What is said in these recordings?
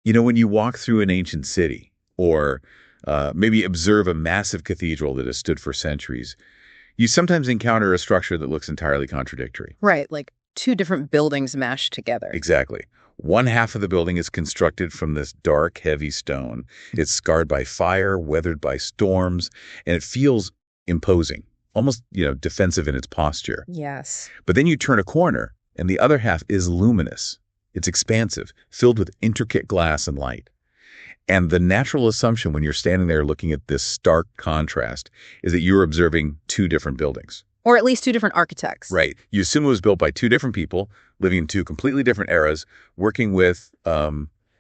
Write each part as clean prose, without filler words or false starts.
When you walk through an ancient city or maybe observe a massive cathedral that has stood for centuries, you sometimes encounter a structure that looks entirely contradictory. Right, like two different buildings mashed together. Exactly. One half of the building is constructed from this dark, heavy stone. It's scarred by fire, weathered by storms, and it feels imposing, almost, defensive in its posture. Yes. But then you turn a corner, and the other half is luminous. It's expansive, filled with intricate glass and light. And the natural assumption when you're standing there looking at this stark contrast is that you're observing two different buildings. Or at least two different architects. Right. You assume it was built by two different people, living in two completely different eras, working with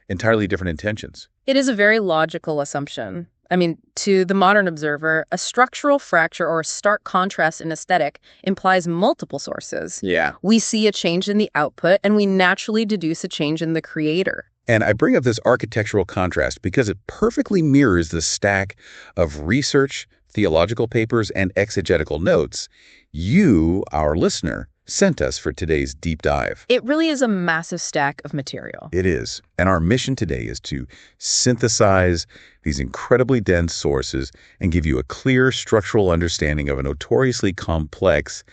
entirely different intentions. It is a very logical assumption. I mean, to the modern observer, a structural fracture or a stark contrast in aesthetic implies multiple sources. Yeah. We see a change in the output, and we naturally deduce a change in the creator. And I bring up this architectural contrast because it perfectly mirrors the stack of research, theological papers, and exegetical notes you, our listener, sent us for today's deep dive. It really is a massive stack of material. It is. And our mission today is to synthesize these incredibly dense sources and give you a clear structural understanding of a notoriously complex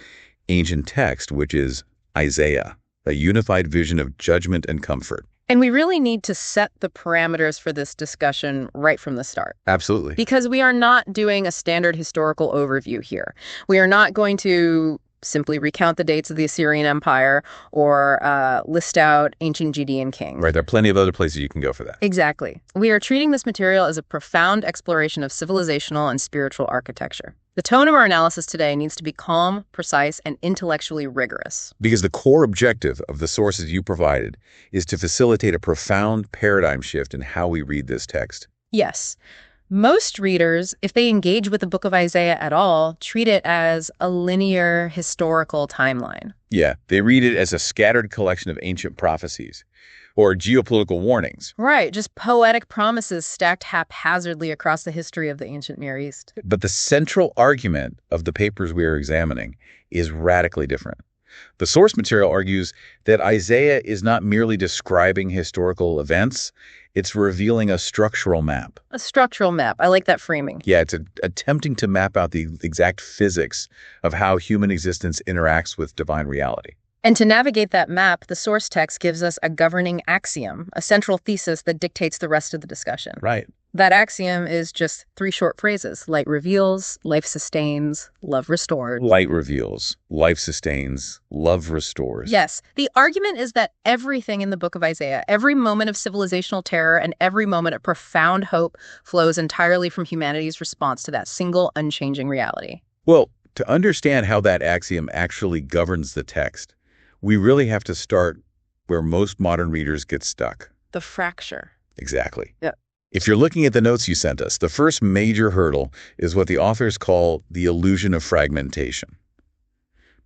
ancient text, which is Isaiah, a unified vision of judgment and comfort. And we really need to set the parameters for this discussion right from the start. Absolutely. Because we are not doing a standard historical overview here. We are not going to simply recount the dates of the Assyrian Empire or list out ancient Judean kings. Right. There are plenty of other places you can go for that. Exactly. We are treating this material as a profound exploration of civilizational and spiritual architecture. The tone of our analysis today needs to be calm, precise, and intellectually rigorous. Because the core objective of the sources you provided is to facilitate a profound paradigm shift in how we read this text. Yes. Most readers, if they engage with the book of Isaiah at all, treat it as a linear historical timeline. Yeah, they read it as a scattered collection of ancient prophecies or geopolitical warnings. Right, just poetic promises stacked haphazardly across the history of the ancient Near East. But the central argument of the papers we are examining is radically different. The source material argues that Isaiah is not merely describing historical events, it's revealing a structural map. A structural map. I like that framing. Yeah, it's attempting to map out the exact physics of how human existence interacts with divine reality. And to navigate that map, the source text gives us a governing axiom, a central thesis that dictates the rest of the discussion. Right. That axiom is just three short phrases: light reveals, life sustains, love restores. Light reveals, life sustains, love restores. Yes. The argument is that everything in the book of Isaiah, every moment of civilizational terror and every moment of profound hope flows entirely from humanity's response to that single unchanging reality. Well, to understand how that axiom actually governs the text, we really have to start where most modern readers get stuck. The fracture. Exactly. Yeah. If you're looking at the notes you sent us, the first major hurdle is what the authors call the illusion of fragmentation.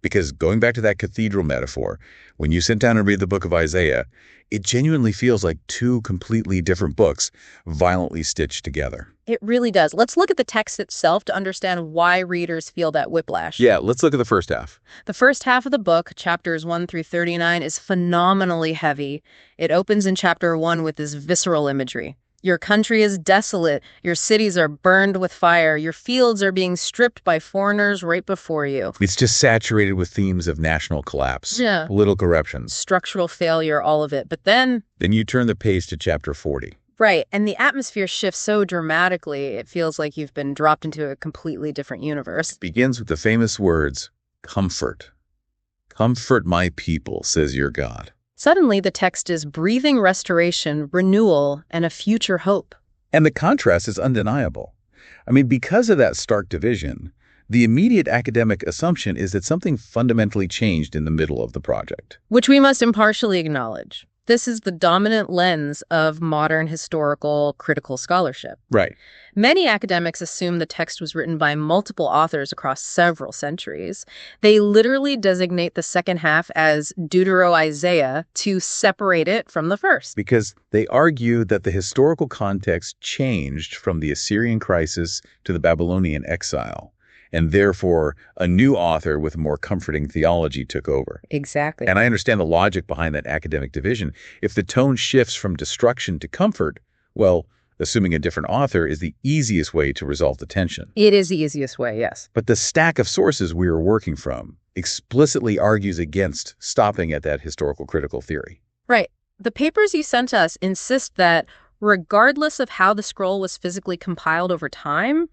Because going back to that cathedral metaphor, when you sit down and read the book of Isaiah, it genuinely feels like two completely different books violently stitched together. It really does. Let's look at the text itself to understand why readers feel that whiplash. Yeah, let's look at the first half. The first half of the book, chapters 1 through 39, is phenomenally heavy. It opens in chapter 1 with this visceral imagery. Your country is desolate. Your cities are burned with fire. Your fields are being stripped by foreigners right before you. It's just saturated with themes of national collapse, political corruption, structural failure, all of it. But then you turn the page to chapter 40. Right, and the atmosphere shifts so dramatically, it feels like you've been dropped into a completely different universe. It begins with the famous words, comfort. Comfort my people, says your God. Suddenly, the text is breathing restoration, renewal, and a future hope. And the contrast is undeniable. I mean, because of that stark division, the immediate academic assumption is that something fundamentally changed in the middle of the project. Which we must impartially acknowledge. This is the dominant lens of modern historical critical scholarship. Right. Many academics assume the text was written by multiple authors across several centuries. They literally designate the second half as Deutero-Isaiah to separate it from the first. Because they argue that the historical context changed from the Assyrian crisis to the Babylonian exile. and therefore a new author with a more comforting theology took over. Exactly. And I understand the logic behind that academic division. If the tone shifts from destruction to comfort, well, assuming a different author is the easiest way to resolve the tension. It is the easiest way, yes. But the stack of sources we are working from explicitly argues against stopping at that historical critical theory. Right. The papers you sent us insist that regardless of how the scroll was physically compiled over time,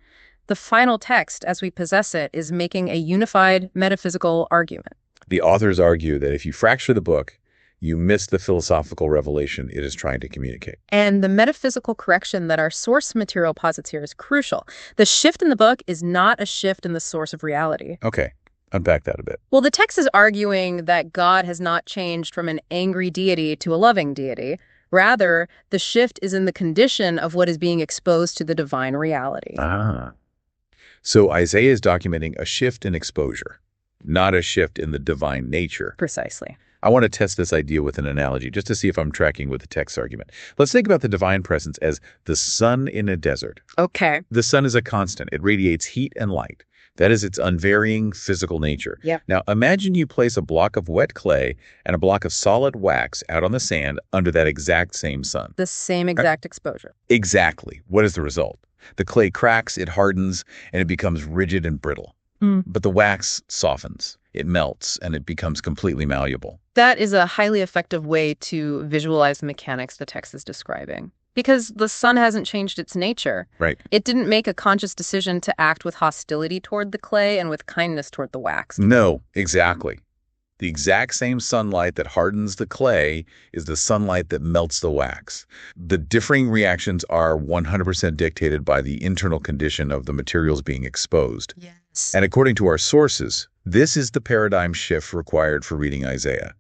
the final text, as we possess it, is making a unified metaphysical argument. The authors argue that if you fracture the book, you miss the philosophical revelation it is trying to communicate. And the metaphysical correction that our source material posits here is crucial. The shift in the book is not a shift in the source of reality. Okay, unpack that a bit. Well, the text is arguing that God has not changed from an angry deity to a loving deity. Rather, the shift is in the condition of what is being exposed to the divine reality. So Isaiah is documenting a shift in exposure, not a shift in the divine nature. Precisely. I want to test this idea with an analogy just to see if I'm tracking with the text argument. Let's think about the divine presence as the sun in a desert. Okay. The sun is a constant. It radiates heat and light. That is its unvarying physical nature. Yep. Now, imagine you place a block of wet clay and a block of solid wax out on the sand under that exact same sun. The same exact exposure. Exactly. What is the result? The clay cracks, it hardens, and it becomes rigid and brittle. But the wax softens, it melts, and it becomes completely malleable. That is a highly effective way to visualize the mechanics the text is describing. Because the sun hasn't changed its nature. Right. It didn't make a conscious decision to act with hostility toward the clay and with kindness toward the wax. No, exactly. The exact same sunlight that hardens the clay is the sunlight that melts the wax. The differing reactions are 100% dictated by the internal condition of the materials being exposed. Yes. And according to our sources, this is the paradigm shift required for reading Isaiah.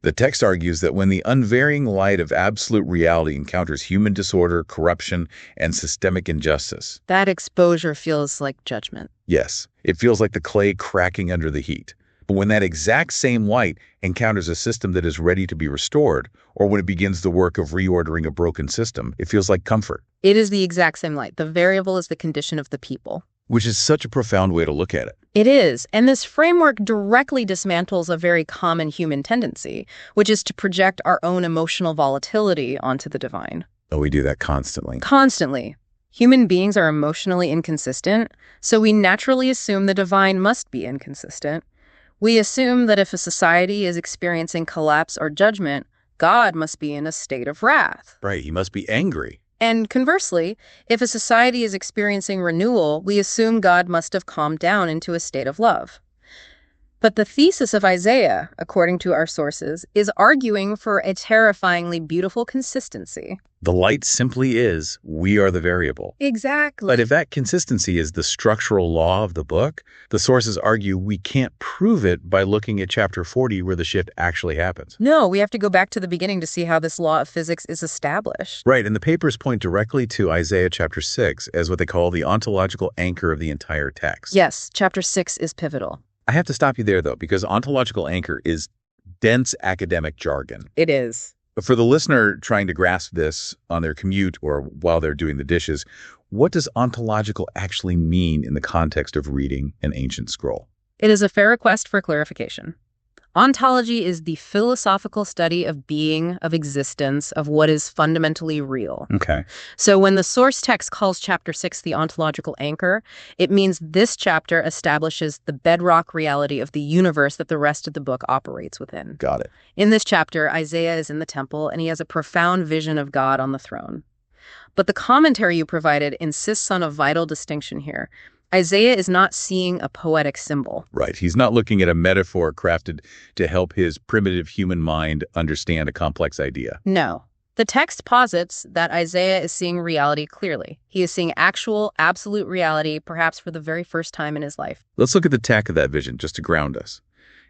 The text argues that when the unvarying light of absolute reality encounters human disorder, corruption, and systemic injustice, that exposure feels like judgment. yes, it feels like the clay cracking under the heat. But when that exact same light encounters a system that is ready to be restored, or when it begins the work of reordering a broken system, it feels like comfort. It is the exact same light. The variable is the condition of the people. Which is such a profound way to look at it. It is. And this framework directly dismantles a very common human tendency, which is to project our own emotional volatility onto the divine. Oh, we do that constantly. Constantly. Human beings are emotionally inconsistent, so we naturally assume the divine must be inconsistent. We assume that if a society is experiencing collapse or judgment, God must be in a state of wrath. Right, he must be angry. And conversely, if a society is experiencing renewal, we assume God must have calmed down into a state of love. But the thesis of Isaiah, according to our sources, is arguing for a terrifyingly beautiful consistency. The light simply is, we are the variable. Exactly. But if that consistency is the structural law of the book, the sources argue we can't prove it by looking at chapter 40 where the shift actually happens. No, we have to go back to the beginning to see how this law of physics is established. Right, and the papers point directly to Isaiah chapter 6 as what they call the ontological anchor of the entire text. Yes, chapter 6 is pivotal. I have to stop you there, though, because ontological anchor is dense academic jargon. It is. But for the listener trying to grasp this on their commute or while they're doing the dishes, what does ontological actually mean in the context of reading an ancient scroll? It is a fair request for clarification. Ontology is the philosophical study of being, of existence, of what is fundamentally real. Okay. So when the source text calls chapter 6 the ontological anchor, it means this chapter establishes the bedrock reality of the universe that the rest of the book operates within. Got it. In this chapter, Isaiah is in the temple and he has a profound vision of God on the throne. But the commentary you provided insists on a vital distinction here. Isaiah is not seeing a poetic symbol. Right. He's not looking at a metaphor crafted to help his primitive human mind understand a complex idea. No. The text posits that Isaiah is seeing reality clearly. He is seeing actual, absolute reality, perhaps for the very first time in his life. Let's look at the tack of that vision just to ground us.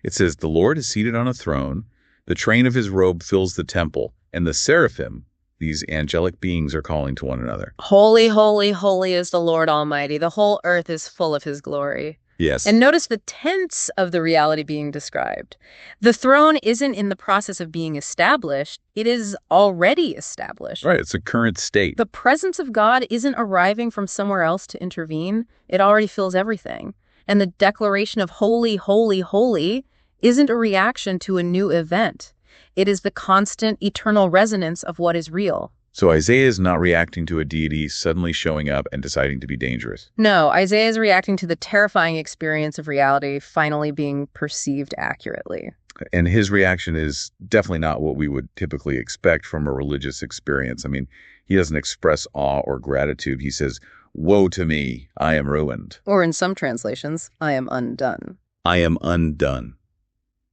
It says, "The Lord is seated on a throne, the train of his robe fills the temple, and the seraphim," these angelic beings, are calling to one another. Holy, holy, holy is the Lord Almighty. The whole earth is full of his glory. Yes. And notice the tense of the reality being described. The throne isn't in the process of being established. It is already established. Right. It's a current state. The presence of God isn't arriving from somewhere else to intervene. It already fills everything. And the declaration of holy, holy, holy isn't a reaction to a new event. It is the constant, eternal resonance of what is real. So Isaiah is not reacting to a deity suddenly showing up and deciding to be dangerous. No, Isaiah is reacting to the terrifying experience of reality finally being perceived accurately. And his reaction is definitely not what we would typically expect from a religious experience. I mean, he doesn't express awe or gratitude. He says, "Woe to me, I am ruined." Or in some translations, I am undone. I am undone.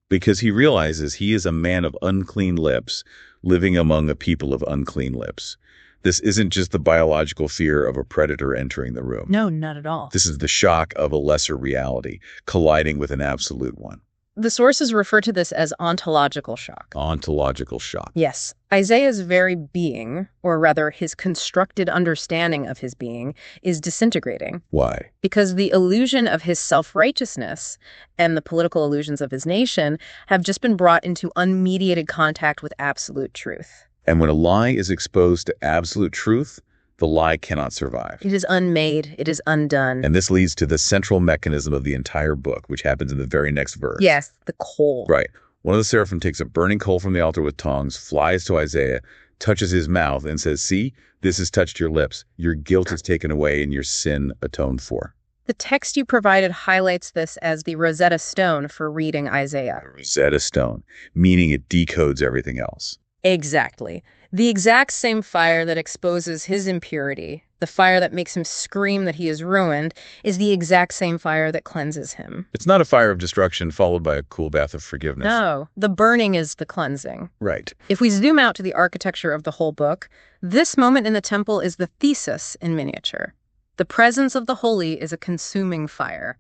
Because he realizes he is a man of unclean lips, living among a people of unclean lips. This isn't just the biological fear of a predator entering the room. No, not at all. This is the shock of a lesser reality colliding with an absolute one. The sources refer to this as ontological shock. Ontological shock. Yes. Isaiah's very being, or rather his constructed understanding of his being, is disintegrating. Why? Because the illusion of his self-righteousness and the political illusions of his nation have just been brought into unmediated contact with absolute truth. And when a lie is exposed to absolute truth, the lie cannot survive. It is unmade. It is undone. And this leads to the central mechanism of the entire book, which happens in the very next verse. Yes, the coal. Right. One of the seraphim takes a burning coal from the altar with tongs, flies to Isaiah, touches his mouth, and says, "See, this has touched your lips. Your guilt is taken away and your sin atoned for." The text you provided highlights this as the Rosetta Stone for reading Isaiah. Rosetta Stone, meaning it decodes everything else. Exactly. The exact same fire that exposes his impurity, the fire that makes him scream that he is ruined, is the exact same fire that cleanses him. It's not a fire of destruction followed by a cool bath of forgiveness. No, the burning is the cleansing. Right. If we zoom out to the architecture of the whole book, this moment in the temple is the thesis in miniature. The presence of the holy is a consuming fire.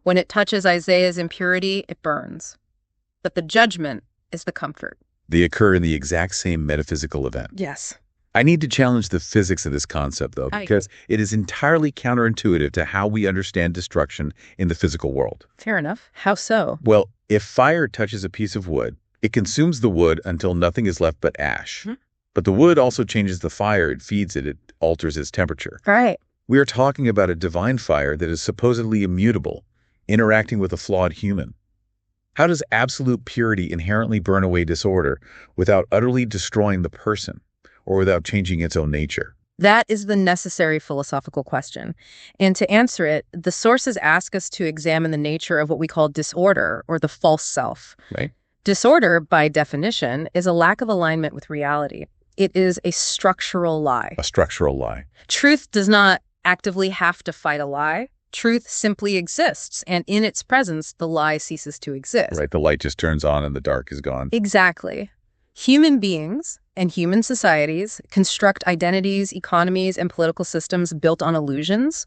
When it touches Isaiah's impurity, it burns. But the judgment is the comfort. They occur in the exact same metaphysical event. Yes. I need to challenge the physics of this concept, though, because it is entirely counterintuitive to how we understand destruction in the physical world. Fair enough. How so? Well, if fire touches a piece of wood, it consumes the wood until nothing is left but ash. But the wood also changes the fire. It feeds it. It alters its temperature. Right. We are talking about a divine fire that is supposedly immutable, interacting with a flawed human. How does absolute purity inherently burn away disorder without utterly destroying the person or without changing its own nature? That is the necessary philosophical question. And to answer it, the sources ask us to examine the nature of what we call disorder, or the false self. Right. Disorder, by definition, is a lack of alignment with reality. It is a structural lie. A structural lie. Truth does not actively have to fight a lie. Truth simply exists, and in its presence, the lie ceases to exist. Right. The light just turns on and the dark is gone. Exactly. Human beings and human societies construct identities, economies, and political systems built on illusions.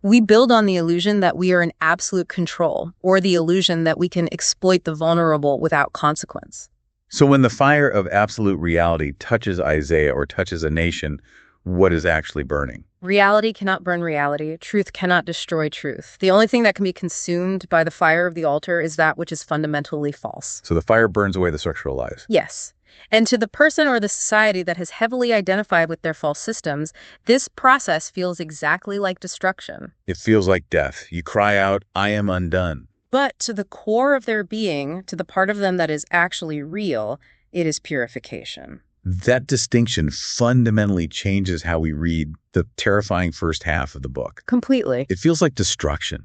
We build on the illusion that we are in absolute control, or the illusion that we can exploit the vulnerable without consequence. So when the fire of absolute reality touches Isaiah or touches a nation, what is actually burning? Reality cannot burn reality. Truth cannot destroy truth. The only thing that can be consumed by the fire of the altar is that which is fundamentally false. So the fire burns away the structural lies. Yes. And to the person or the society that has heavily identified with their false systems, this process feels exactly like destruction. It feels like death. You cry out, "I am undone." But to the core of their being, to the part of them that is actually real, it is purification. That distinction fundamentally changes how we read the terrifying first half of the book. Completely. It feels like destruction.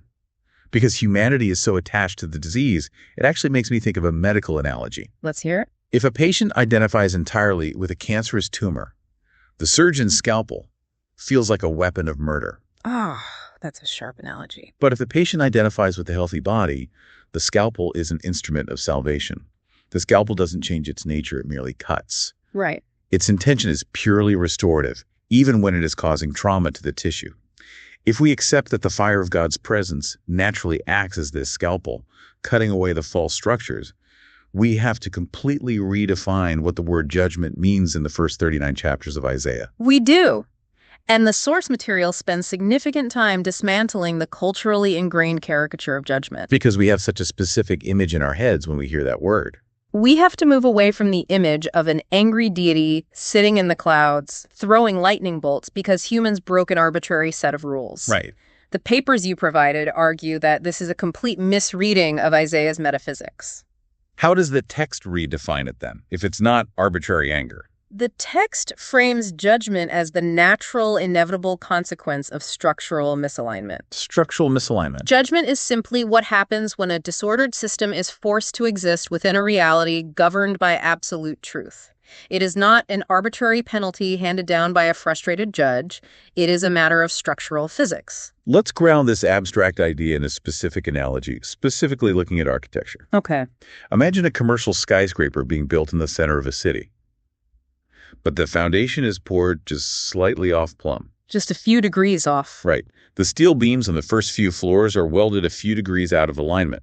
Because humanity is so attached to the disease, it actually makes me think of a medical analogy. Let's hear it. If a patient identifies entirely with a cancerous tumor, the surgeon's scalpel feels like a weapon of murder. Ah, that's a sharp analogy. But if the patient identifies with a healthy body, the scalpel is an instrument of salvation. The scalpel doesn't change its nature, it merely cuts. Right. Its intention is purely restorative, even when it is causing trauma to the tissue. If we accept that the fire of God's presence naturally acts as this scalpel, cutting away the false structures, we have to completely redefine what the word judgment means in the first 39 chapters of Isaiah. We do. And the source material spends significant time dismantling the culturally ingrained caricature of judgment. Because we have such a specific image in our heads when we hear that word. We have to move away from the image of an angry deity sitting in the clouds, throwing lightning bolts because humans broke an arbitrary set of rules. Right. The papers you provided argue that this is a complete misreading of Isaiah's metaphysics. How does the text redefine it then, if it's not arbitrary anger? The text frames judgment as the natural, inevitable consequence of structural misalignment. Structural misalignment. Judgment is simply what happens when a disordered system is forced to exist within a reality governed by absolute truth. It is not an arbitrary penalty handed down by a frustrated judge. It is a matter of structural physics. Let's ground this abstract idea in a specific analogy, specifically looking at architecture. Okay. Imagine a commercial skyscraper being built in the center of a city. But the foundation is poured just slightly off plumb. Just a few degrees off. Right. The steel beams on the first few floors are welded a few degrees out of alignment.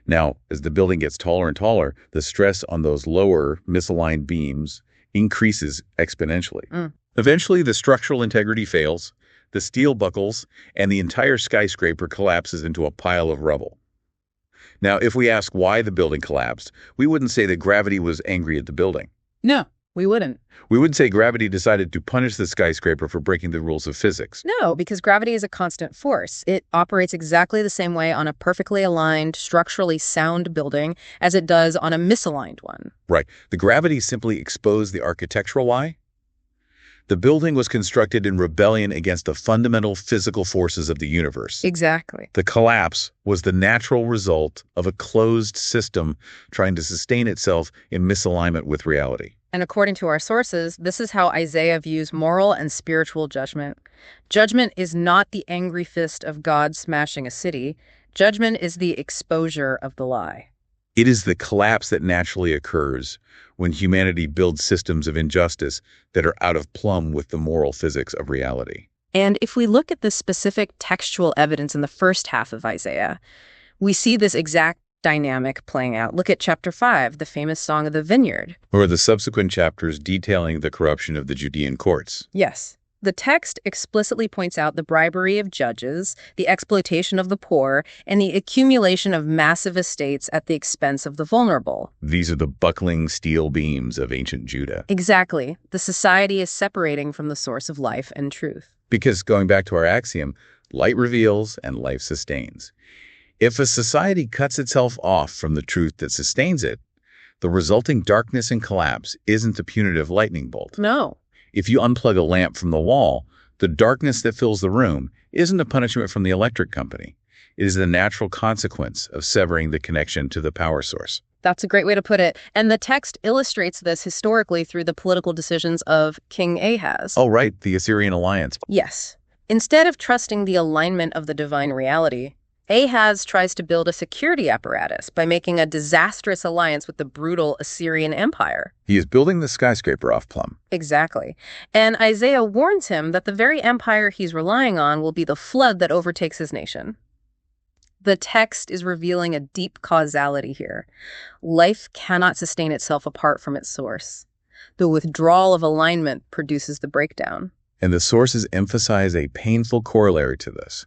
Now, as the building gets taller and taller, the stress on those lower, misaligned beams increases exponentially. Eventually, the structural integrity fails, the steel buckles, and the entire skyscraper collapses into a pile of rubble. Now, if we ask why the building collapsed, we wouldn't say that gravity was angry at the building. No, we wouldn't. We would say gravity decided to punish the skyscraper for breaking the rules of physics. No, because gravity is a constant force. It operates exactly the same way on a perfectly aligned, structurally sound building as it does on a misaligned one. Right. The gravity simply exposed the architectural lie. The building was constructed in rebellion against the fundamental physical forces of the universe. Exactly. The collapse was the natural result of a closed system trying to sustain itself in misalignment with reality. And according to our sources, this is how Isaiah views moral and spiritual judgment. Judgment is not the angry fist of God smashing a city. Judgment is the exposure of the lie. It is the collapse that naturally occurs when humanity builds systems of injustice that are out of plumb with the moral physics of reality. And if we look at the specific textual evidence in the first half of Isaiah, we see this exact dynamic playing out. Look at chapter 5, the famous Song of the Vineyard. Or the subsequent chapters detailing the corruption of the Judean courts. Yes. The text explicitly points out the bribery of judges, the exploitation of the poor, and the accumulation of massive estates at the expense of the vulnerable. These are the buckling steel beams of ancient Judah. Exactly. The society is separating from the source of life and truth. Because going back to our axiom, light reveals and life sustains. If a society cuts itself off from the truth that sustains it, the resulting darkness and collapse isn't a punitive lightning bolt. No. If you unplug a lamp from the wall, the darkness that fills the room isn't a punishment from the electric company. It is the natural consequence of severing the connection to the power source. That's a great way to put it. And the text illustrates this historically through the political decisions of King Ahaz. Oh, right, the Assyrian alliance. Yes. Instead of trusting the alignment of the divine reality, Ahaz tries to build a security apparatus by making a disastrous alliance with the brutal Assyrian Empire. He is building the skyscraper off plumb. Exactly. And Isaiah warns him that the very empire he's relying on will be the flood that overtakes his nation. The text is revealing a deep causality here. Life cannot sustain itself apart from its source. The withdrawal of alignment produces the breakdown. And the sources emphasize a painful corollary to this.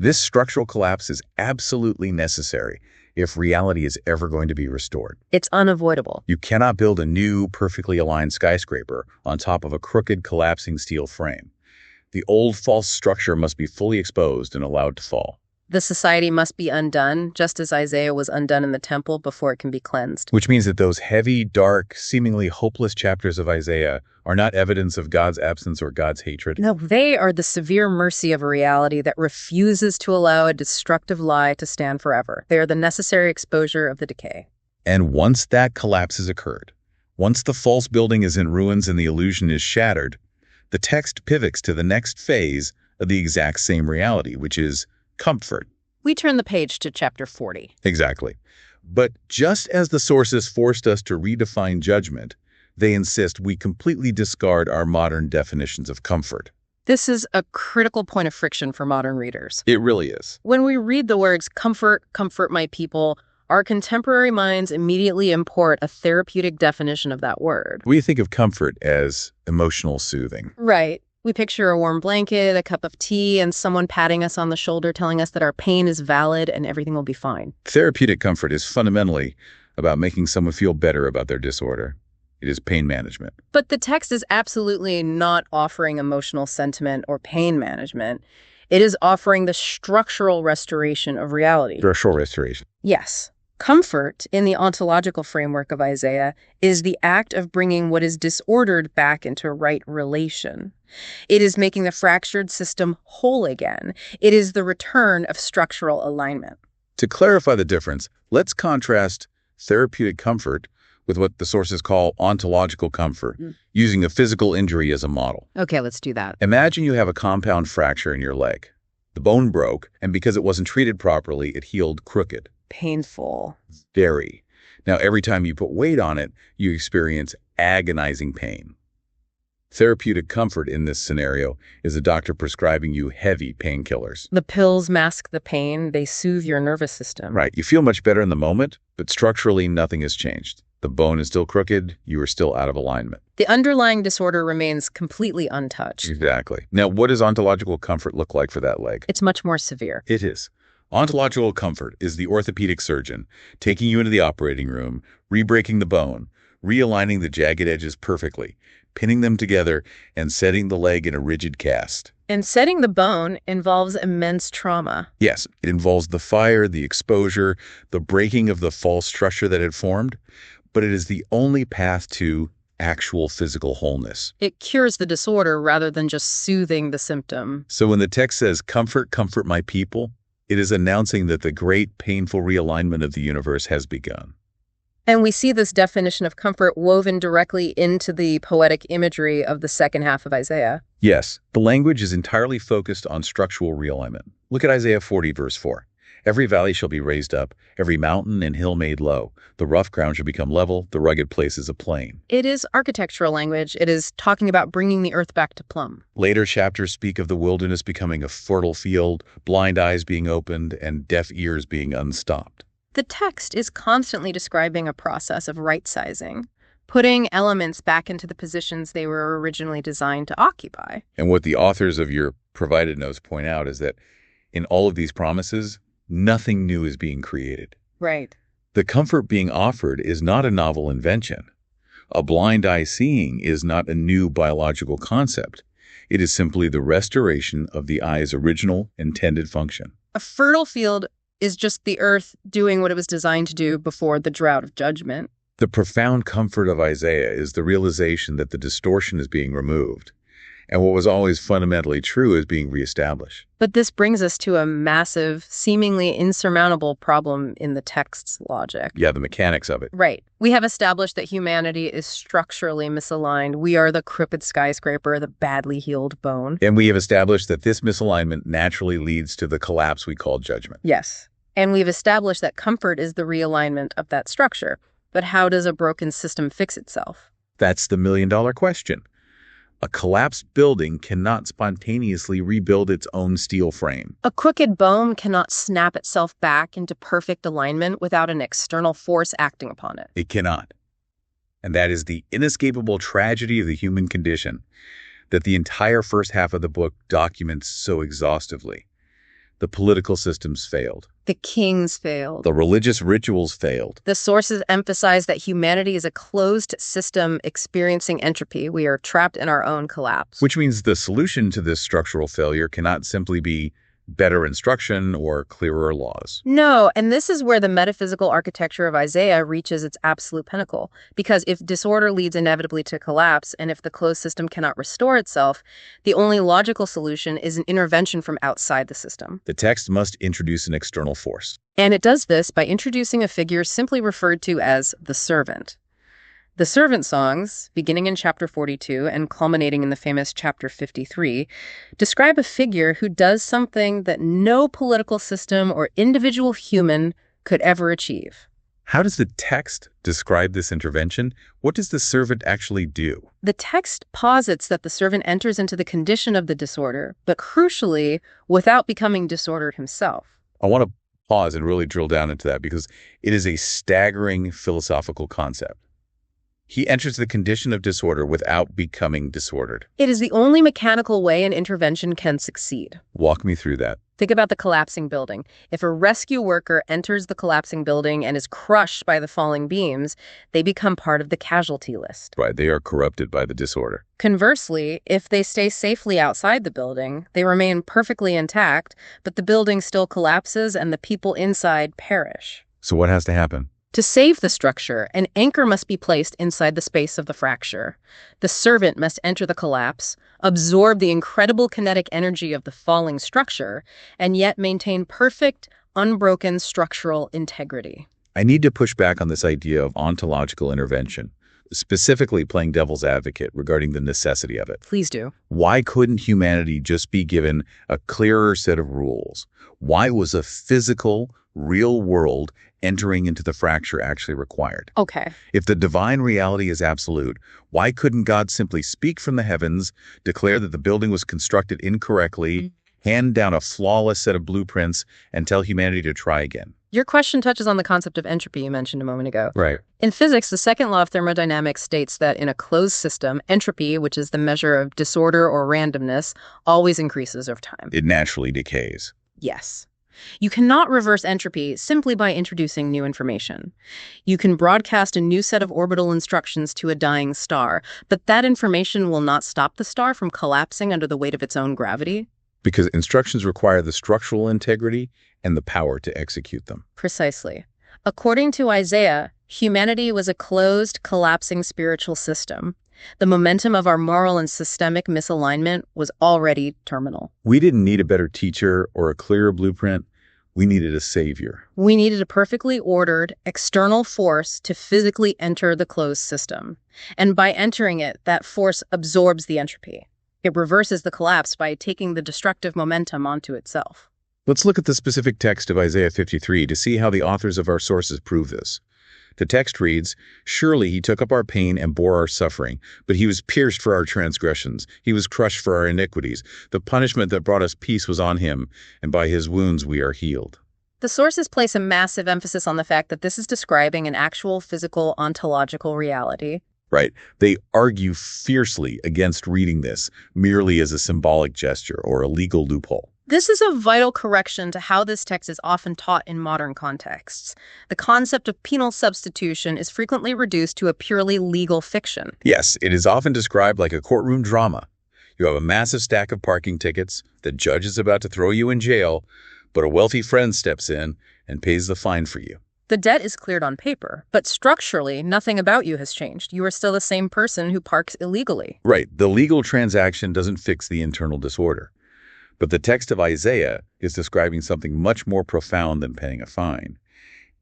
This structural collapse is absolutely necessary if reality is ever going to be restored. It's unavoidable. You cannot build a new, perfectly aligned skyscraper on top of a crooked, collapsing steel frame. The old false structure must be fully exposed and allowed to fall. The society must be undone, just as Isaiah was undone in the temple before it can be cleansed. Which means that those heavy, dark, seemingly hopeless chapters of Isaiah are not evidence of God's absence or God's hatred. No, they are the severe mercy of a reality that refuses to allow a destructive lie to stand forever. They are the necessary exposure of the decay. And once that collapse has occurred, once the false building is in ruins and the illusion is shattered, the text pivots to the next phase of the exact same reality, which is comfort. We turn the page to chapter 40. Exactly. But just as the sources forced us to redefine judgment, they insist we completely discard our modern definitions of comfort. This is a critical point of friction for modern readers. It really is. When we read the words comfort, comfort my people, our contemporary minds immediately import a therapeutic definition of that word. We think of comfort as emotional soothing. Right. We picture a warm blanket, a cup of tea, and someone patting us on the shoulder telling us that our pain is valid and everything will be fine. Therapeutic comfort is fundamentally about making someone feel better about their disorder. It is pain management. But the text is absolutely not offering emotional sentiment or pain management. It is offering the structural restoration of reality. Structural restoration. Yes. Comfort, in the ontological framework of Isaiah, is the act of bringing what is disordered back into right relation. It is making the fractured system whole again. It is the return of structural alignment. To clarify the difference, let's contrast therapeutic comfort with what the sources call ontological comfort, using a physical injury as a model. Okay, let's do that. Imagine you have a compound fracture in your leg. The bone broke, and because it wasn't treated properly, it healed crooked. Painful. Very. Now, every time you put weight on it, you experience agonizing pain. Therapeutic comfort in this scenario is a doctor prescribing you heavy painkillers. The pills mask the pain. They soothe your nervous system. Right. You feel much better in the moment, but structurally, nothing has changed. The bone is still crooked. You are still out of alignment. The underlying disorder remains completely untouched. Exactly. Now, what does ontological comfort look like for that leg? It's much more severe. It is. Ontological comfort is the orthopedic surgeon taking you into the operating room, re-breaking the bone, realigning the jagged edges perfectly, pinning them together, and setting the leg in a rigid cast. And setting the bone involves immense trauma. Yes, it involves the fire, the exposure, the breaking of the false structure that had formed, but it is the only path to actual physical wholeness. It cures the disorder rather than just soothing the symptom. So when the text says, "Comfort, comfort my people," it is announcing that the great painful realignment of the universe has begun. And we see this definition of comfort woven directly into the poetic imagery of the second half of Isaiah. Yes, the language is entirely focused on structural realignment. Look at Isaiah 40, verse 4. "Every valley shall be raised up, every mountain and hill made low. The rough ground shall become level, the rugged places a plain." It is architectural language. It is talking about bringing the earth back to plumb. Later chapters speak of the wilderness becoming a fertile field, blind eyes being opened, and deaf ears being unstopped. The text is constantly describing a process of right-sizing, putting elements back into the positions they were originally designed to occupy. And what the authors of your provided notes point out is that in all of these promises, nothing new is being created. Right. The comfort being offered is not a novel invention. A blind eye seeing is not a new biological concept. It is simply the restoration of the eye's original intended function. A fertile field is just the earth doing what it was designed to do before the drought of judgment. The profound comfort of Isaiah is the realization that the distortion is being removed, and what was always fundamentally true is being reestablished. But this brings us to a massive, seemingly insurmountable problem in the text's logic. Yeah, the mechanics of it. Right. We have established that humanity is structurally misaligned. We are the crooked skyscraper, the badly healed bone. And we have established that this misalignment naturally leads to the collapse we call judgment. Yes. And we've established that comfort is the realignment of that structure. But how does a broken system fix itself? That's the million-dollar question. A collapsed building cannot spontaneously rebuild its own steel frame. A crooked bone cannot snap itself back into perfect alignment without an external force acting upon it. It cannot. And that is the inescapable tragedy of the human condition that the entire first half of the book documents so exhaustively. The political systems failed. The kings failed. The religious rituals failed. The sources emphasize that humanity is a closed system experiencing entropy. We are trapped in our own collapse. Which means the solution to this structural failure cannot simply be better instruction or clearer laws. No, and this is where the metaphysical architecture of Isaiah reaches its absolute pinnacle. Because if disorder leads inevitably to collapse, and if the closed system cannot restore itself, the only logical solution is an intervention from outside the system. The text must introduce an external force. And it does this by introducing a figure simply referred to as the servant. The servant songs, beginning in chapter 42 and culminating in the famous chapter 53, describe a figure who does something that no political system or individual human could ever achieve. How does the text describe this intervention? What does the servant actually do? The text posits that the servant enters into the condition of the disorder, but crucially, without becoming disordered himself. I want to pause and really drill down into that because it is a staggering philosophical concept. He enters the condition of disorder without becoming disordered. It is the only mechanical way an intervention can succeed. Walk me through that. Think about the collapsing building. If a rescue worker enters the collapsing building and is crushed by the falling beams, they become part of the casualty list. Right, they are corrupted by the disorder. Conversely, if they stay safely outside the building, they remain perfectly intact, but the building still collapses and the people inside perish. So what has to happen? To save the structure, an anchor must be placed inside the space of the fracture. The servant must enter the collapse, absorb the incredible kinetic energy of the falling structure, and yet maintain perfect, unbroken structural integrity. I need to push back on this idea of ontological intervention, specifically playing devil's advocate regarding the necessity of it. Please do. Why couldn't humanity just be given a clearer set of rules? Why was a physical, real world entering into the fracture actually required? Okay. If the divine reality is absolute, why couldn't God simply speak from the heavens, declare that the building was constructed incorrectly, hand down a flawless set of blueprints, and tell humanity to try again? Your question touches on the concept of entropy you mentioned a moment ago. Right. In physics, the second law of thermodynamics states that in a closed system, entropy, which is the measure of disorder or randomness, always increases over time. It naturally decays. Yes. You cannot reverse entropy simply by introducing new information. You can broadcast a new set of orbital instructions to a dying star, but that information will not stop the star from collapsing under the weight of its own gravity. Because instructions require the structural integrity and the power to execute them. Precisely. According to Isaiah, humanity was a closed, collapsing spiritual system. The momentum of our moral and systemic misalignment was already terminal. We didn't need a better teacher or a clearer blueprint. We needed a savior. We needed a perfectly ordered, external force to physically enter the closed system. And by entering it, that force absorbs the entropy. It reverses the collapse by taking the destructive momentum onto itself. Let's look at the specific text of Isaiah 53 to see how the authors of our sources prove this. The text reads, "Surely he took up our pain and bore our suffering, but he was pierced for our transgressions. He was crushed for our iniquities. The punishment that brought us peace was on him, and by his wounds we are healed." The sources place a massive emphasis on the fact that this is describing an actual physical ontological reality. Right. They argue fiercely against reading this merely as a symbolic gesture or a legal loophole. This is a vital correction to how this text is often taught in modern contexts. The concept of penal substitution is frequently reduced to a purely legal fiction. Yes, it is often described like a courtroom drama. You have a massive stack of parking tickets, the judge is about to throw you in jail, but a wealthy friend steps in and pays the fine for you. The debt is cleared on paper, but structurally, nothing about you has changed. You are still the same person who parks illegally. Right, the legal transaction doesn't fix the internal disorder. But the text of Isaiah is describing something much more profound than paying a fine.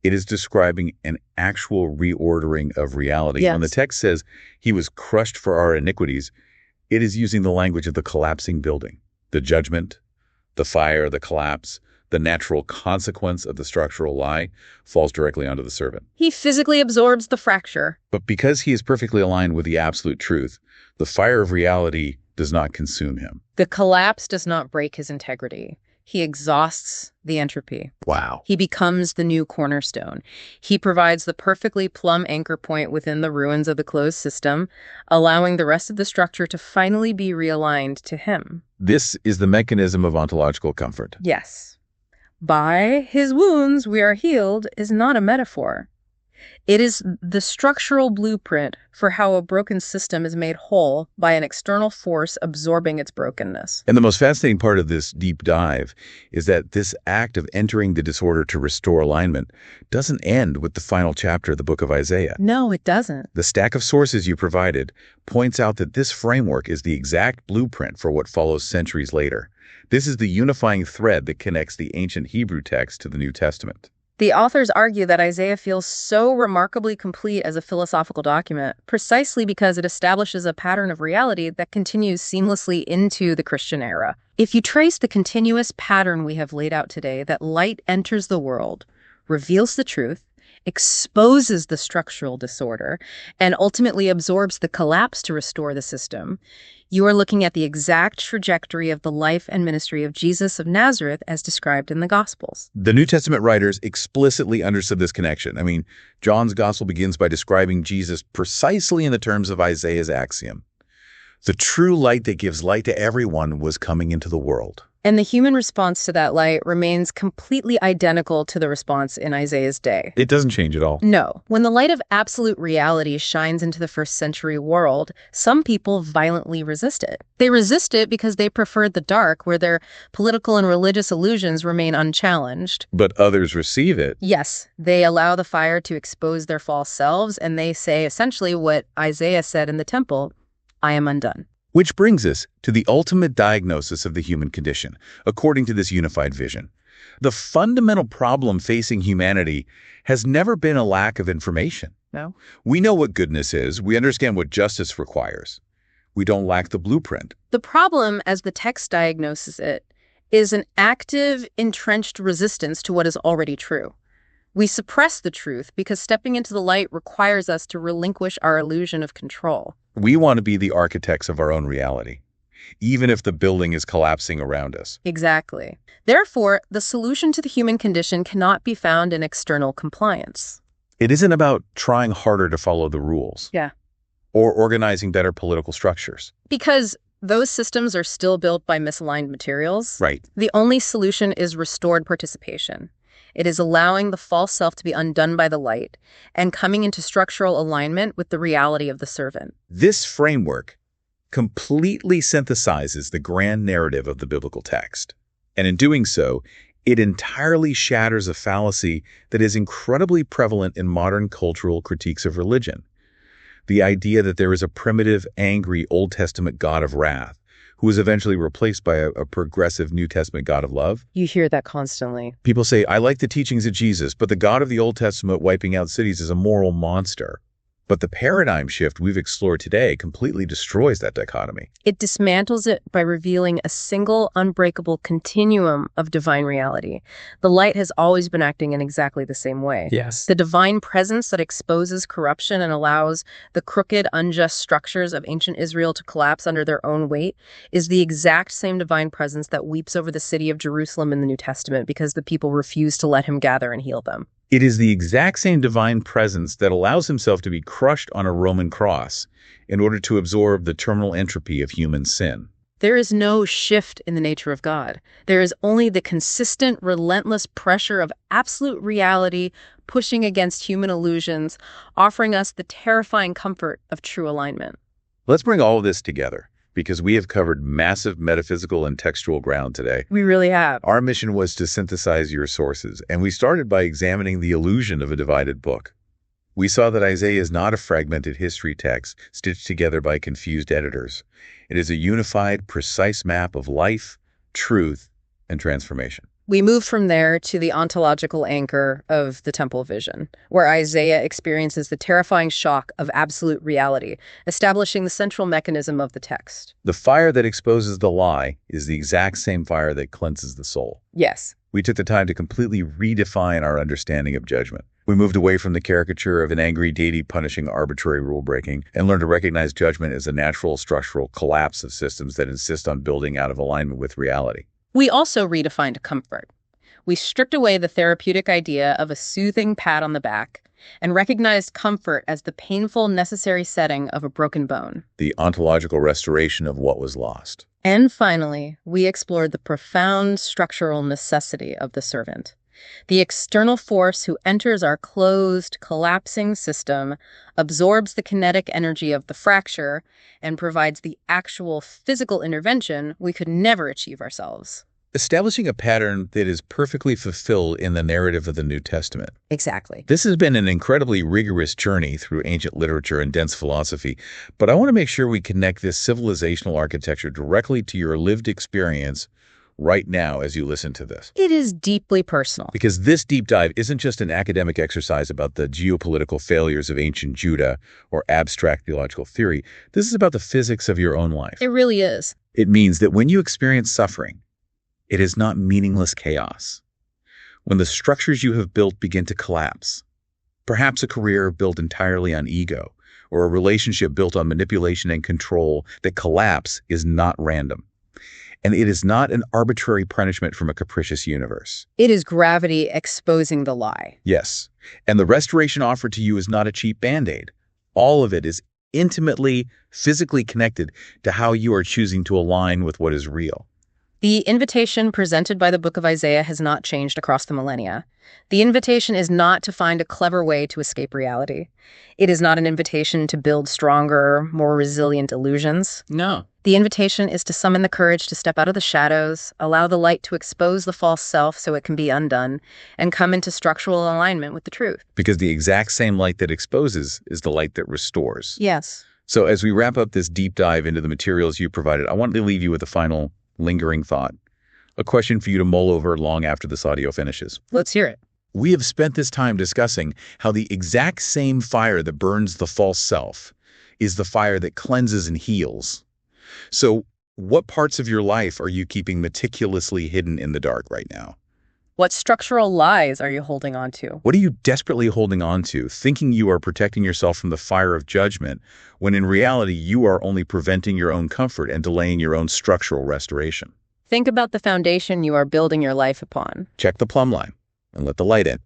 It is describing an actual reordering of reality. Yes. When the text says he was crushed for our iniquities, it is using the language of the collapsing building. The judgment, the fire, the collapse, the natural consequence of the structural lie falls directly onto the servant. He physically absorbs the fracture. But because he is perfectly aligned with the absolute truth, the fire of reality does not consume him. The collapse does not break his integrity. He exhausts the entropy. Wow. He becomes the new cornerstone. He provides the perfectly plumb anchor point within the ruins of the closed system, allowing the rest of the structure to finally be realigned to him. This is the mechanism of ontological comfort. Yes. By his wounds we are healed is not a metaphor. It is the structural blueprint for how a broken system is made whole by an external force absorbing its brokenness. And the most fascinating part of this deep dive is that this act of entering the disorder to restore alignment doesn't end with the final chapter of the book of Isaiah. No, it doesn't. The stack of sources you provided points out that this framework is the exact blueprint for what follows centuries later. This is the unifying thread that connects the ancient Hebrew text to the New Testament. The authors argue that Isaiah feels so remarkably complete as a philosophical document precisely because it establishes a pattern of reality that continues seamlessly into the Christian era. If you trace the continuous pattern we have laid out today, that light enters the world, reveals the truth, exposes the structural disorder, and ultimately absorbs the collapse to restore the system, You are looking at the exact trajectory of the life and ministry of Jesus of Nazareth as described in the Gospels. The New Testament writers explicitly understood this connection. I mean, John's Gospel begins by describing Jesus precisely in the terms of Isaiah's axiom. The true light that gives light to everyone was coming into the world. And the human response to that light remains completely identical to the response in Isaiah's day. It doesn't change at all. No. When the light of absolute reality shines into the first century world, some people violently resist it. They resist it because they prefer the dark, where their political and religious illusions remain unchallenged. But others receive it. Yes, they allow the fire to expose their false selves, and they say essentially what Isaiah said in the temple, I am undone. Which brings us to the ultimate diagnosis of the human condition, according to this unified vision. The fundamental problem facing humanity has never been a lack of information. No. We know what goodness is. We understand what justice requires. We don't lack the blueprint. The problem, as the text diagnoses it, is an active, entrenched resistance to what is already true. We suppress the truth because stepping into the light requires us to relinquish our illusion of control. We want to be the architects of our own reality, even if the building is collapsing around us. Exactly. Therefore, the solution to the human condition cannot be found in external compliance. It isn't about trying harder to follow the rules. Yeah. Or organizing better political structures. Because those systems are still built by misaligned materials. Right. The only solution is restored participation. It is allowing the false self to be undone by the light and coming into structural alignment with the reality of the servant. This framework completely synthesizes the grand narrative of the biblical text. And in doing so, it entirely shatters a fallacy that is incredibly prevalent in modern cultural critiques of religion. The idea that there is a primitive, angry Old Testament God of wrath who was eventually replaced by a progressive New Testament God of love. You hear that constantly. People say, I like the teachings of Jesus, but the God of the Old Testament wiping out cities is a moral monster. But the paradigm shift we've explored today completely destroys that dichotomy. It dismantles it by revealing a single, unbreakable continuum of divine reality. The light has always been acting in exactly the same way. Yes. The divine presence that exposes corruption and allows the crooked, unjust structures of ancient Israel to collapse under their own weight is the exact same divine presence that weeps over the city of Jerusalem in the New Testament because the people refuse to let him gather and heal them. It is the exact same divine presence that allows himself to be crushed on a Roman cross in order to absorb the terminal entropy of human sin. There is no shift in the nature of God. There is only the consistent, relentless pressure of absolute reality pushing against human illusions, offering us the terrifying comfort of true alignment. Let's bring all of this together, because we have covered massive metaphysical and textual ground today. We really have. Our mission was to synthesize your sources, and we started by examining the illusion of a divided book. We saw that Isaiah is not a fragmented history text stitched together by confused editors. It is a unified, precise map of life, truth, and transformation. We moved from there to the ontological anchor of the temple vision, where Isaiah experiences the terrifying shock of absolute reality, establishing the central mechanism of the text. The fire that exposes the lie is the exact same fire that cleanses the soul. Yes. We took the time to completely redefine our understanding of judgment. We moved away from the caricature of an angry deity punishing arbitrary rule-breaking and learned to recognize judgment as a natural structural collapse of systems that insist on building out of alignment with reality. We also redefined comfort. We stripped away the therapeutic idea of a soothing pat on the back and recognized comfort as the painful, necessary setting of a broken bone. The ontological restoration of what was lost. And finally, we explored the profound structural necessity of the servant. The external force who enters our closed, collapsing system, absorbs the kinetic energy of the fracture, and provides the actual physical intervention we could never achieve ourselves. Establishing a pattern that is perfectly fulfilled in the narrative of the New Testament. Exactly. This has been an incredibly rigorous journey through ancient literature and dense philosophy, but I want to make sure we connect this civilizational architecture directly to your lived experience right now as you listen to this. It is deeply personal. Because this deep dive isn't just an academic exercise about the geopolitical failures of ancient Judah or abstract theological theory. This is about the physics of your own life. It really is. It means that when you experience suffering, it is not meaningless chaos. When the structures you have built begin to collapse, perhaps a career built entirely on ego, or a relationship built on manipulation and control that collapse is not random. And it is not an arbitrary punishment from a capricious universe. It is gravity exposing the lie. Yes. And the restoration offered to you is not a cheap Band-Aid. All of it is intimately, physically connected to how you are choosing to align with what is real. The invitation presented by the book of Isaiah has not changed across the millennia. The invitation is not to find a clever way to escape reality. It is not an invitation to build stronger, more resilient illusions. No. The invitation is to summon the courage to step out of the shadows, allow the light to expose the false self so it can be undone, and come into structural alignment with the truth. Because the exact same light that exposes is the light that restores. Yes. So as we wrap up this deep dive into the materials you provided, I wanted to leave you with a final lingering thought. A question for you to mull over long after this audio finishes. Let's hear it. We have spent this time discussing how the exact same fire that burns the false self is the fire that cleanses and heals. So what parts of your life are you keeping meticulously hidden in the dark right now? What structural lies are you holding on to? What are you desperately holding on to, thinking you are protecting yourself from the fire of judgment, when in reality you are only preventing your own comfort and delaying your own structural restoration? Think about the foundation you are building your life upon. Check the plumb line and let the light in.